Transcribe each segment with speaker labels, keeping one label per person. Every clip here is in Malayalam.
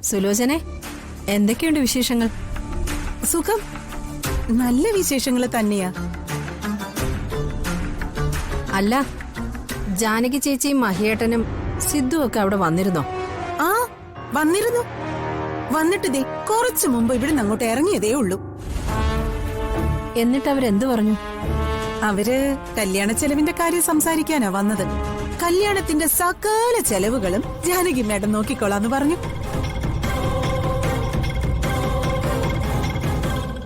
Speaker 1: സുലോചനെ, എന്തൊക്കെയുണ്ട് വിശേഷങ്ങൾ?
Speaker 2: സുഖം, നല്ല വിശേഷങ്ങൾ തന്നെയാ.
Speaker 1: അല്ല, ജാനകി ചേച്ചിയും മഹിയേട്ടനും സിദ്ധുവും ഒക്കെ അവിടെ വന്നിരുന്നോ?
Speaker 2: ആ, വന്നിരുന്നു. വന്നിട്ട് ദേ കുറച്ചു മുമ്പ് ഇവിടുന്ന് അങ്ങോട്ട് ഇറങ്ങിയതേ ഉള്ളൂ.
Speaker 1: എന്നിട്ട് അവരെന്തു പറഞ്ഞു?
Speaker 2: അവര് കല്യാണ ചെലവിന്റെ കാര്യം സംസാരിക്കാനാ വന്നത്. കല്യാണത്തിന്റെ സകല ചെലവുകളും ജാനകി മേഡം നോക്കിക്കോളാന്ന് പറഞ്ഞു.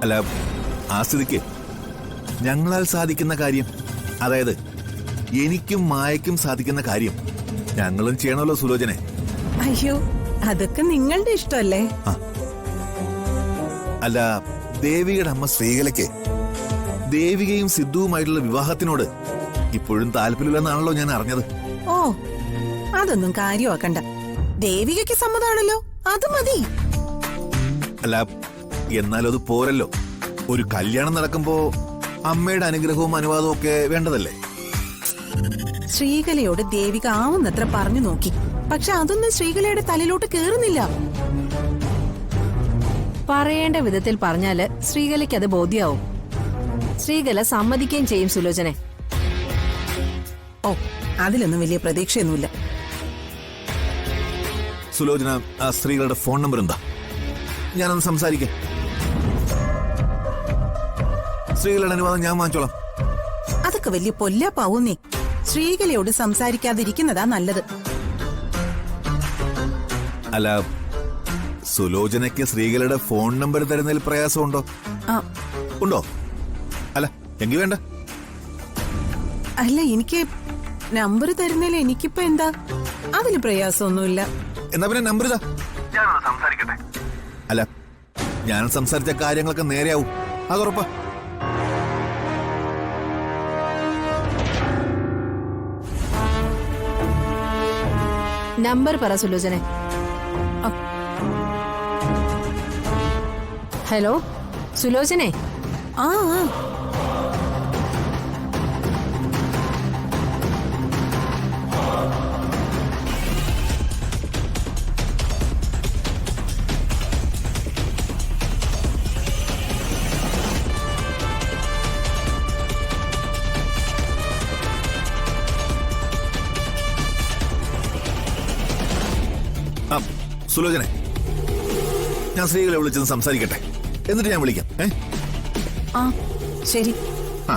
Speaker 3: അല്ല, ആ സ്ഥിതിക്ക് ഞങ്ങളാൽ സാധിക്കുന്ന കാര്യം, അതായത് എനിക്കും മായയ്ക്കും സാധിക്കുന്ന കാര്യം ഞങ്ങളും ചെയ്യണമല്ലോ സുലോചനെ.
Speaker 2: അയ്യോ, അതൊക്കെ നിങ്ങളുടെ ഇഷ്ടമല്ലേ?
Speaker 3: അല്ല, ദേവികയുടെ അമ്മ ശ്രീകലയ്ക്ക് ദേവികയും സിദ്ധുവുമായിട്ടുള്ള വിവാഹത്തിനോട് ഇപ്പോഴും താല്പര്യമില്ലെന്നാണല്ലോ ഞാൻ അറിഞ്ഞത്.
Speaker 2: ഓ, അതൊന്നും കാര്യമാക്കണ്ട. ദേവികയ്ക്ക് സമ്മതമാണല്ലോ, അത് മതി.
Speaker 3: അല്ല, എന്നാലും അത് പോരല്ലോ. ഒരു കല്യാണം നടക്കുമ്പോ അമ്മയുടെ അനുഗ്രഹവും അനുവാദവും ഒക്കെ വേണ്ടതല്ലേ?
Speaker 2: ശ്രീകലയോട് ദേവിക ആവുന്നത്ര പറഞ്ഞു നോക്കി, പക്ഷെ അതൊന്നും ശ്രീകലയുടെ തലയിലോട്ട് കേറുന്നില്ല.
Speaker 1: പറയേണ്ട വിധത്തിൽ പറഞ്ഞാല് ശ്രീകലയ്ക്ക് അത് ബോധ്യാവും. ശ്രീകല സമ്മതിക്കുകയും ചെയ്യും സുലോചനെ.
Speaker 2: ഓ, അതിലൊന്നും വലിയ പ്രതീക്ഷയൊന്നുമില്ല.
Speaker 3: സുലോചന, ആ സ്ത്രീകളുടെ ഫോൺ നമ്പർ എന്താ? ഞാനൊന്ന് സംസാരിക്കാം. സ്ത്രീകളുടെ അനുവാദം ഞാൻ വാങ്ങിച്ചോളാം.
Speaker 2: അതൊക്കെ വലിയ പൊല്ലാപ്പാവുന്നേ. ശ്രീകലയോട് സംസാരിക്കാതിരിക്കുന്നതാ നല്ലത്.
Speaker 3: അല്ല, സുലോചനയ്ക്ക് ശ്രീകലയുടെ ഫോൺ നമ്പർ തരുന്നതിൽ പ്രയാസമുണ്ടോ? ഉണ്ടോ? അല്ല, എങ്കിൽ വേണ്ട.
Speaker 2: അല്ല, എനിക്ക് നമ്പർ തരുന്നതിൽ എനിക്കിപ്പോ എന്താ, അതിന് പ്രയാസമൊന്നുമില്ല.
Speaker 3: എന്നാ പിന്നെ നമ്പർ ഇതാ, ഞാനൊന്ന് സംസാരിക്കട്ടെ. അല്ല, ഞാൻ സംസാരിച്ച കാര്യങ്ങളൊക്കെ നേരെയാവും, അതുറപ്പാ.
Speaker 1: നമ്പർ പറ സുലോചനെ. ഹലോ സുലോചനെ.
Speaker 2: ആ
Speaker 3: സുലോചനെ, ഞാൻ ശ്രീകളെ വിളിച്ചത് സംസാരിക്കട്ടെ, എന്നിട്ട് ഞാൻ വിളിക്കാം.
Speaker 2: ശരി.
Speaker 3: ആ